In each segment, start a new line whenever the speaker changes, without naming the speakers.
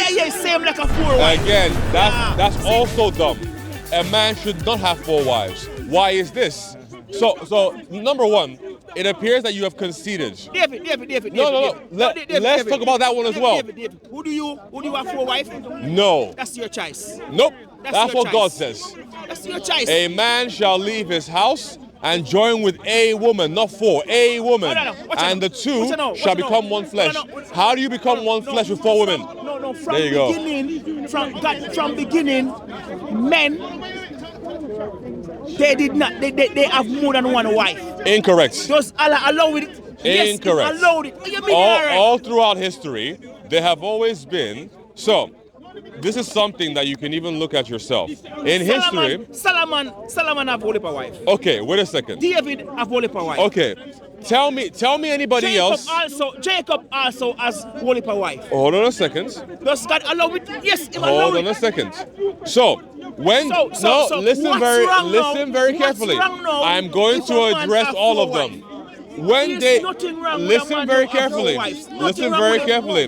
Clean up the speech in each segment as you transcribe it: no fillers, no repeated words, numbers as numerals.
Yeah, same like a 4 wife.
Again, that's also dumb. A man should not have 4 wives. Why is this? So number one, it appears that you have conceded.
David.
No. Let's talk about that one as well.
David. Who do you have 4 wives?
No.
That's your choice.
Nope. That's
your
what God
choice.
says.
That's your choice.
A man shall leave his house and join with a woman, not 4, a woman. And the 2 shall become one flesh. How do you become one flesh with 4 women?
No.
There you go.
From beginning, men, they did not. They have more than one wife.
Incorrect.
Just allow it.
Incorrect.
Yes, allowed it. You mean
All throughout history, there have always been. So, this is something that you can even look at yourself. In history,
Solomon have only a wife.
Okay, wait a second.
David have only a wife.
Okay, tell me anybody else.
Jacob also has only a wife.
Hold on a second.
Does God allow it? Yes, he
Hold on a second. So, listen very carefully. I'm going to address all of them. When they listen very carefully. Listen very carefully.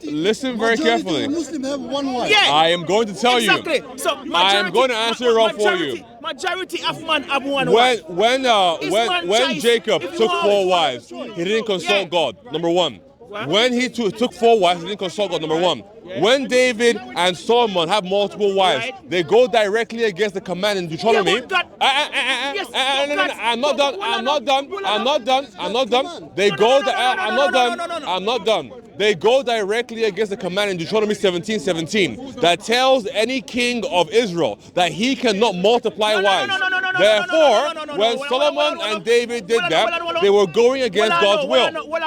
Listen very carefully.
Muslim have 1 wife.
Yeah.
I am going to tell you.
So
I am going to answer it all for you.
Majority of men have 1 wife.
When Jacob took 4 wives, he didn't consult God. Number 1. When he took 4 wives, he didn't consult God. Number 1. When David and Solomon have multiple wives, they go directly against the command in Deuteronomy. I'm not done. They go. I'm not done. They go directly against the command in Deuteronomy 17:17 that tells any king of Israel that he cannot multiply wives. Therefore, when Solomon and David did that, they were going against God's will.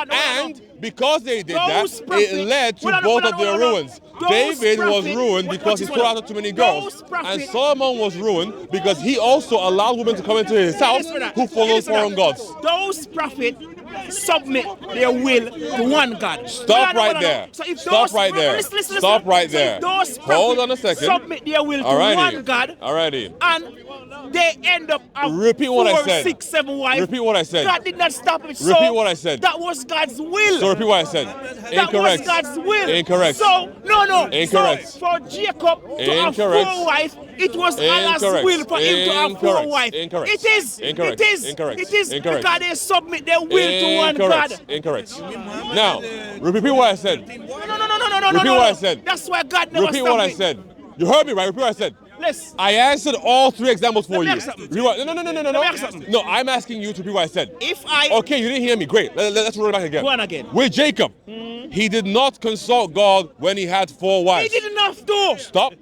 And because they did that, it led to both of their ruins. David was ruined because he sought after too many girls. And Solomon was ruined because he also allowed women to come into his house who followed foreign gods.
Those prophets submit their will to one God.
Stop right there. Stop right there. Stop right there. Hold on a second.
Submit their will to one God.
Alrighty.
And they end up
Repeat what I said.
6, 7 wives.
Repeat what I said.
God did not stop it. So
repeat what I said.
That was God's will.
So repeat what I said.
That
Incorrect.
was God's will.
Incorrect.
So no.
Incorrect.
So for Jacob to have 4 wives, it was Allah's will for him to have 4 wives.
Incorrect.
It is.
Incorrect.
It is.
Incorrect.
It is.
Incorrect.
Because they submit their will to one God.
Incorrect. Now, repeat what I said.
No.
Repeat what I said.
That's why God never
Repeat what I said. You heard me, right? Repeat what I said.
Listen.
I answered all 3 examples for you. No.
something.
No, I'm asking you to repeat what I said. Okay, you didn't hear me. Great. Let's run it back again.
Go on again.
With Jacob, he did not consult God when he had 4 wives.
He didn't have to.
Stop.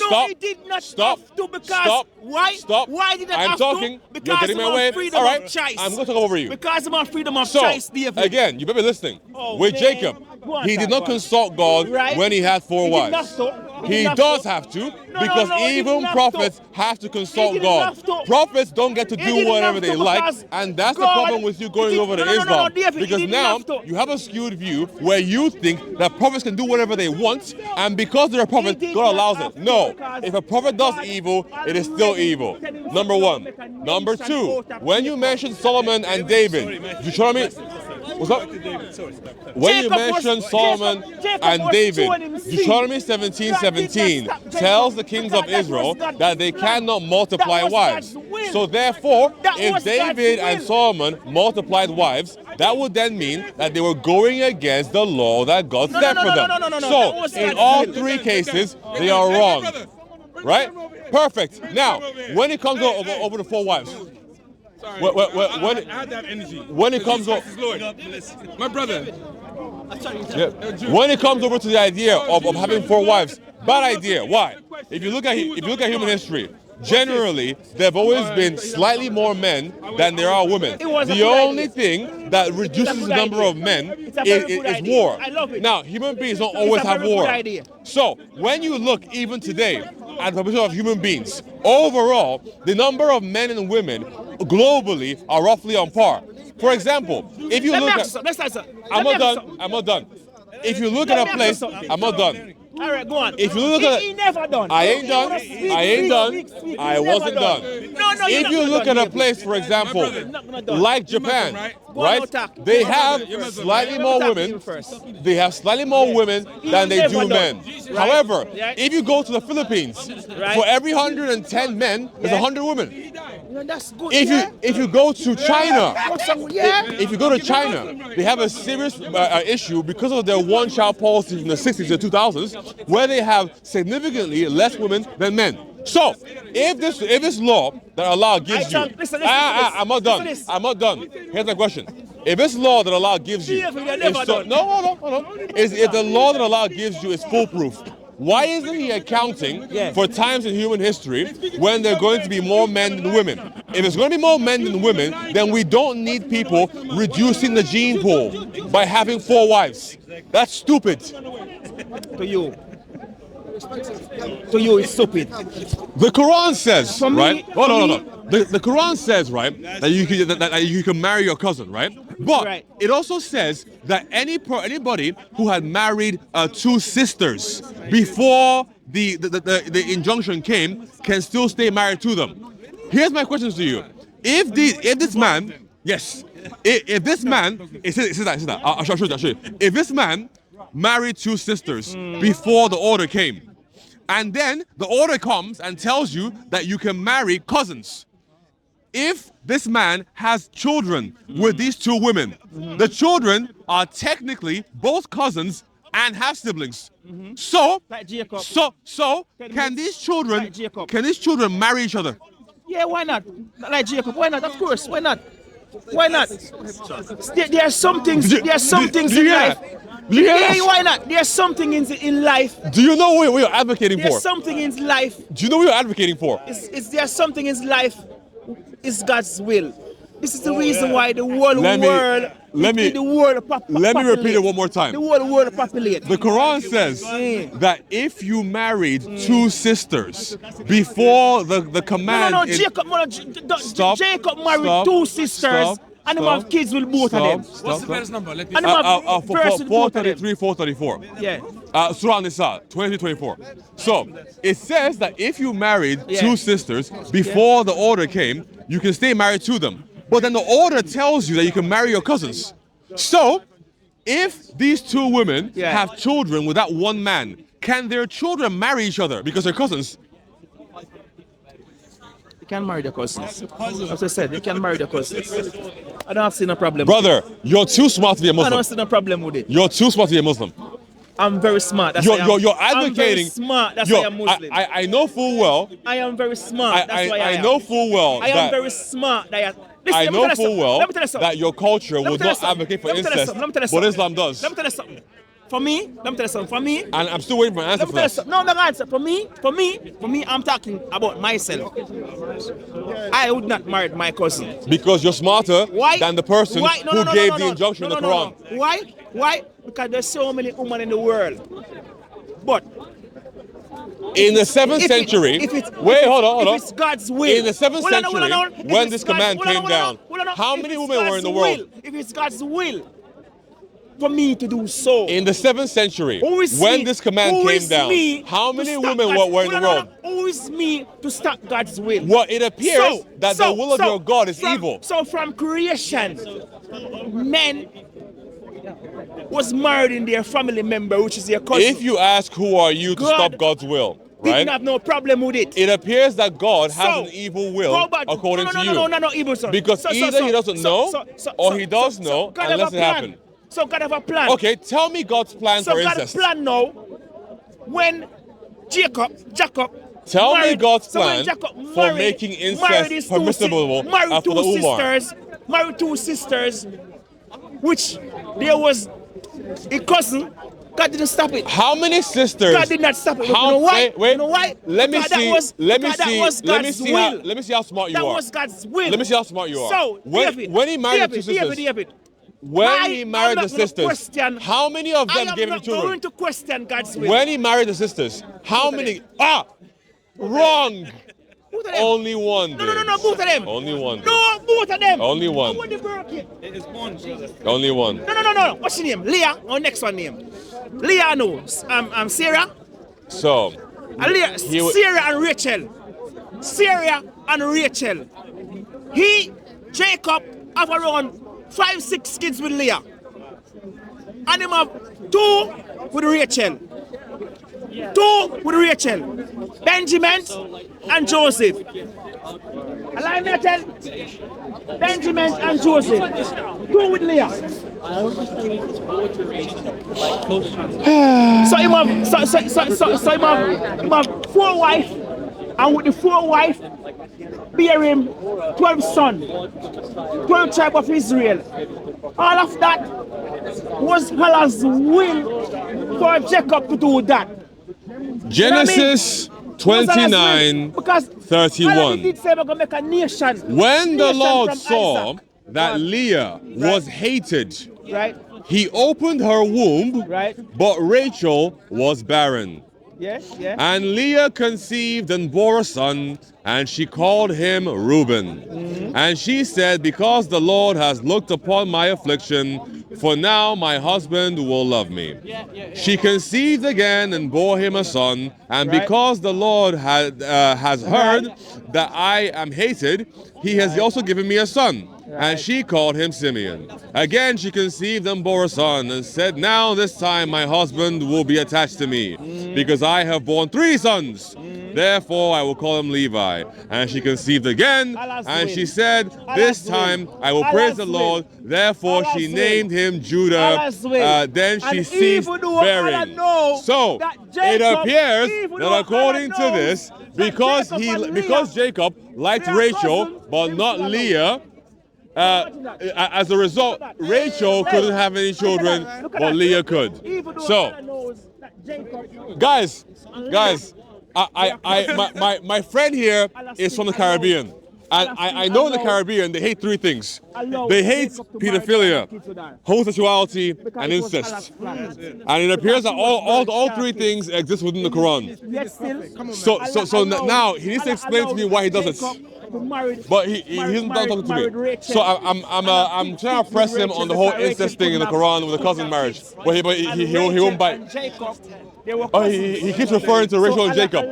No, he did not have to because why?
Stop.
Why did I
I'm
have
talking.
to?
You're
Because
getting my
of
way.
freedom
All right.
of choice.
I'm going to talk over you.
Because of our freedom of
So,
choice, David.
again, you better be listening. With
man.
Jacob,
Go on,
he did
Dad,
not
go on.
consult God
Right.
when he had 4
He didn't
wives.
have to.
He does have to, because
he
even
didn't have
prophets
to.
have to
He
consult
didn't
God.
have to.
Prophets don't get to
He
do
didn't
whatever
have
they
to
like,
because
and that's the
God-
problem with you going over to
No,
Islam.
David, he
Because
didn't
now
have to.
you have a skewed view where you think that prophets can do whatever they want, and because they're a prophet,
He did
God
not
allows
have
it.
to
No,
because
if a prophet does
God
evil, it is still
already
evil.
said himself,
Number 1.
make a nation
Number 2,
out of
when you
people.
mention Solomon and David, Deuteronomy, what's up? When you
Jacob
mention
was-
Solomon
Jacob
and
was
David,
showing him sin.
Deuteronomy 17:17
God did not stop
tells the
Jacob
kings
because
of
that was
Israel
God's
that they
plan.
cannot multiply
That was
wives.
God's will.
So therefore,
That
if
was
David
God's
and
will.
Solomon multiplied wives, that would then mean that they were going against the law that God set for them.
No. That
So
was
in
God's
all
will.
3 cases, they are wrong. Right? Perfect. Now, when it comes over the 4 wives, when it comes over,
My brother.
when it comes over to the idea of having 4 wives, bad idea. Why? If you look at human history, generally there have always been slightly more men than there are women.
It was a
The
good
only
idea.
thing that reduces the
good
number
idea.
of men
It's a very good
is
idea.
war.
I love it.
Now, human beings don't
It's
always
a
have
very
war.
good idea.
So when you look even today at the population of human beings, overall, the number of men and women globally are roughly on par. For example, if you
Let me
look
ask you
at,
something.
I'm not done. If you look at a place, I'm not done.
All right, go on.
If you look at
he never done.
I ain't done. I wasn't done.
No,
If you look at a place, for example, like Japan, right? They have slightly more women. They have slightly more women than they do men. However, if you go to the Philippines, for every 110 men, there's 100 women.
That's good.
If you go to China, if you go to China, they have a serious issue because of their one-child policy from the 60s to 2000s, where they have significantly less women than men. So, if this law that Allah gives you, I'm not done. I'm not done. Here's my question: if this law that Allah gives you, hold on. If the law that Allah gives you is foolproof, why isn't He accounting for times in human history when there are going to be more men than women? If it's going to be more men than women, then we don't need people reducing the gene pool by having 4 wives. That's stupid.
To you, it's stupid.
The Quran says,
For me-
right? Oh, no. The Quran says, right, that you can marry your cousin, right? But it also says that anybody who had married 2 sisters before the injunction came can still stay married to them. Here's my question to you: if this man, if this man, it says that. I'll show you. If this man married 2 sisters before the order came, and then the order comes and tells you that you can marry cousins. If this man has children with these 2 women, the children are technically both cousins and half siblings. So can these children marry each other?
Yeah, why not? Like Jacob, why not? Of course, why not? Why not? There are some things. There are some things in life. Yeah, why not? There's something in life.
Do you know what you're advocating for?
There's something in life.
Do you know what you're advocating for?
There's something in life. It's God's will. This is the reason why the whole world. Let me repeat it one more time. The whole world populates.
The Quran says that if you married 2 sisters before the command.
No, Jacob married 2 sisters. And the have kids with both of them.
What's the verse number? Let me
and
433, 434.
Yeah.
Surah Nisa, 23-24. So, it says that if you married 2 sisters before the order came, you can stay married to them. But then the order tells you that you can marry your cousins. So, if these 2 women have children with that one man, can their children marry each other because they're cousins?
They can marry their cousins. As I said, they can marry their cousins. I don't see no problem.
Brother, you're too smart to be a Muslim.
I don't see no problem with it.
You're too smart to be a Muslim.
I'm very smart. That's
you're advocating.
I'm very smart. That's why I'm Muslim.
I know full well.
I am very smart. That's why I am.
I know full well.
I am very smart. Listen,
I know full well that your culture
would
not advocate for incest, but Islam does.
Let me tell you something. For me, let me tell you something. For me,
and I'm still waiting for an answer for that.
No, the answer. For me, I'm talking about myself. I would not marry my cousin.
Because you're smarter than the person who gave the injunction in the Quran.
Why? Because there's so many women in the world. But
in the 7th century, hold on.
If it's God's will.
In the 7th century, when this command came down, how many women were in the world?
If it's God's will for me to do so.
In the 7th century, when this command came down, how many women were in the world?
Who is me to stop God's will?
Well, it appears that the will of your God is evil.
So from creation, men was married in their family member, which is their cousin.
If you ask who are you to stop God's will, right?
Didn't have no problem with it.
It appears that God has an evil will according to you.
No, evil, sir.
Because either he doesn't know or he does know unless it happened.
So God have a plan.
Okay, tell me God's plan for incest.
So God plan now, when Jacob
tell me God's
so
plan for making incest permissible for the Umar.
Married 2 sisters, which there was a cousin. God didn't stop it.
How many sisters?
God did not stop it. You know why?
Wait.
You know why?
Let me see. Let me see how smart you are.
That was God's will.
Let me see how smart you are.
So,
when he married the 2 sisters, when he married the sisters, how many of them gave him children?
I'm going to question God's will.
When he married the sisters, how many? Wrong. Only one.
No, both of them.
Only one.
No, both of them.
Only one. Only one.
No. What's your name? Leah. Or next one name? Leah, no. Sarah.
So.
Sarah and Rachel. Jacob have around 5-6 kids with Leah. And him have 2 with Rachel. 2 with Rachel. Benjamin and Joseph. Allow me to tell Benjamin and Joseph. 2 with Leah. So him have 4 wives, and with the 4 wives, bear him 12 sons, 12 tribes of Israel. All of that was Allah's will for Jacob to do that.
Genesis 29:31. When the Lord saw that Leah was hated,
right,
he opened her womb,
right,
but Rachel was barren.
yes, yeah.
And Leah conceived and bore a son, and she called him Reuben. And she said, because the Lord has looked upon my affliction, for now my husband will love me. She conceived again and bore him a son, and because the Lord has heard that I am hated, he has also given me a son. And she called him Simeon. Again she conceived and bore a son, and said, now this time my husband will be attached to me, because I have borne 3 sons. Therefore I will call him Levi. And she conceived again, and she said, this time I will praise the Lord. Therefore she named him Judah. Then she ceased bearing. So it appears that according to this, because Jacob liked Rachel but not Leah, as a result, Rachel couldn't have any children, but Leah could. So, guys, my friend here is from the Caribbean. And I know in the Caribbean, they hate 3 things. They hate pedophilia, homosexuality, and incest. And it appears that all 3 things exist within the Quran. So now, he needs to explain to me why he does it. But he isn't done talking to me. So I'm trying to press him on the whole incest thing in the Quran with the cousin marriage. But he won't bite. Oh, he keeps referring to Rachel and Jacob.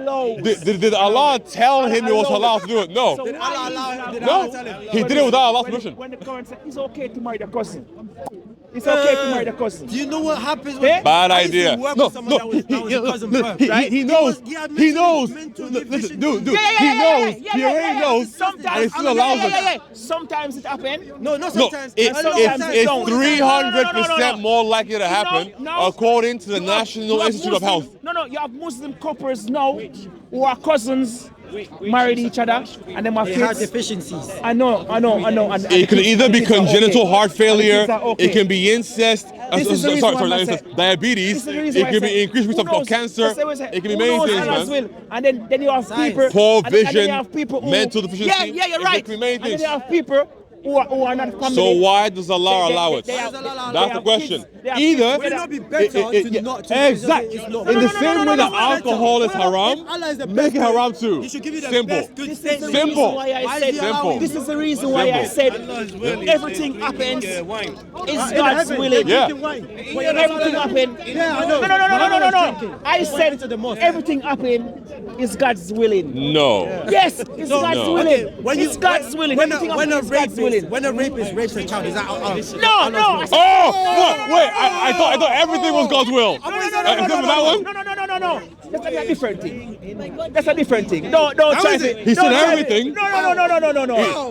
Did Allah tell him it was halal to do it? No.
Did Allah allow him?
No. He did it without Allah's permission.
When the Quran said it's okay to marry the cousin. It's okay to marry the cousin.
Do you know what happens when
Bad idea.
No,
No,
he
knows. He knows.
Listen,
Dude, he knows. He already knows.
Sometimes,
and he still allows it.
Sometimes it happens.
No, not sometimes.
It's 300% more likely to happen according to the National Institute of Health.
No, you have Muslim couples now who are cousins, married each other, and them have
They
kids.
have deficiencies.
I know. And
It can either be
kids are
congenital
okay.
heart failure,
And the kids are okay.
it can be incest,
This is the reason why
not
I
incest,
said-
diabetes,
This is the reason
it
why
can
I
be
said,
increased risk
who
of
knows?
cancer,
That's what I
it can be
who
many
knows
things,
Allah's
man.
will. And then you have people.
Poor
and then
vision,
you have people who,
mental deficiency,
Yeah, you're
it
right.
can be many
And then
things.
you have people who are not family.
So why does Allah allow it?
They have-
That's
they
the
have
question.
kids, they have
Either
kids,
Would it not be better to not to
exactly
it's not-
in the same way that
no,
alcohol is haram,
Allah is the
make
best
it haram too.
He should give you the
Simple.
best good
This is the
statement.
reason
Simple.
why I
Why
said
is he allowing
This is the reason why I said everything happens is God's willing.
Yeah.
Everything happen.
Yeah, I know.
No. I said everything happen is God's willing.
No.
Yes, it's God's
No.
willing.
When
It's God's willing.
When
Everything
a
happen is God's willing.
rapist rapes a child, is that
No.
Allah's will?
Oh, wait! I thought everything was God's will. Except for that one.
No. That's a different thing. That's a different thing. Don't try
is
to.
it?
He said
don't try to-
everything.
No.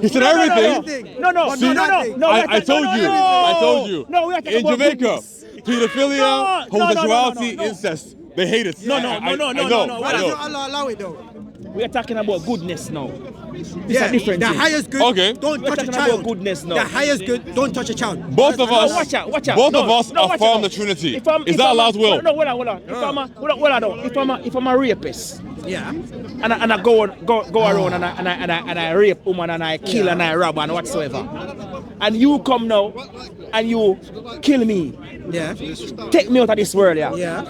He said everything.
No.
I told you.
No, we are talking
In
about
Jamaica,
goodness.
pedophilia,
No.
homosexuality, incest. They hate it.
No.
I
Why
know.
does Allah allow it though?
We are talking about goodness now. It's a different
The
thing.
highest good,
Okay.
don't
We're
touch a
talking
child.
about goodness now.
The highest good, don't touch a child.
Both of us,
Watch out.
both
No,
of us
no, watch
affirm
out.
the Trinity.
If I'm-
Is
if
that
I'm a-
Allah's will?
No, hold on. If I'm a rapist,
Yeah.
and I go around and I rape woman and I kill and I rob and whatsoever, and you come now and you kill me,
Yeah.
take me out of this world, yeah.
Yeah.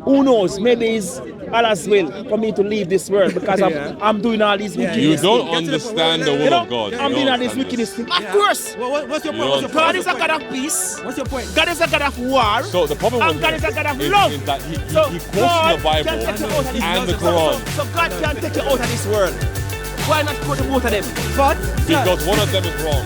Who knows? Maybe it's Allah's will for me to leave this world because I'm doing all these wickedness.
You don't
Get to the
understand the
point.
will of God.
I'm
You
doing all
don't
this
understand
wickedness.
this.
Of course.
What's your
You
point?
don't
God is a God of peace.
What's your point?
God is a God of war.
So the problem
and
with
God
this
is a God of
is
love.
that he
So
quotes
God
the Bible
can take you out of this
and
world.
the Quran.
So God can take you out of this world. Why not put both of them?
But
because one of them is wrong.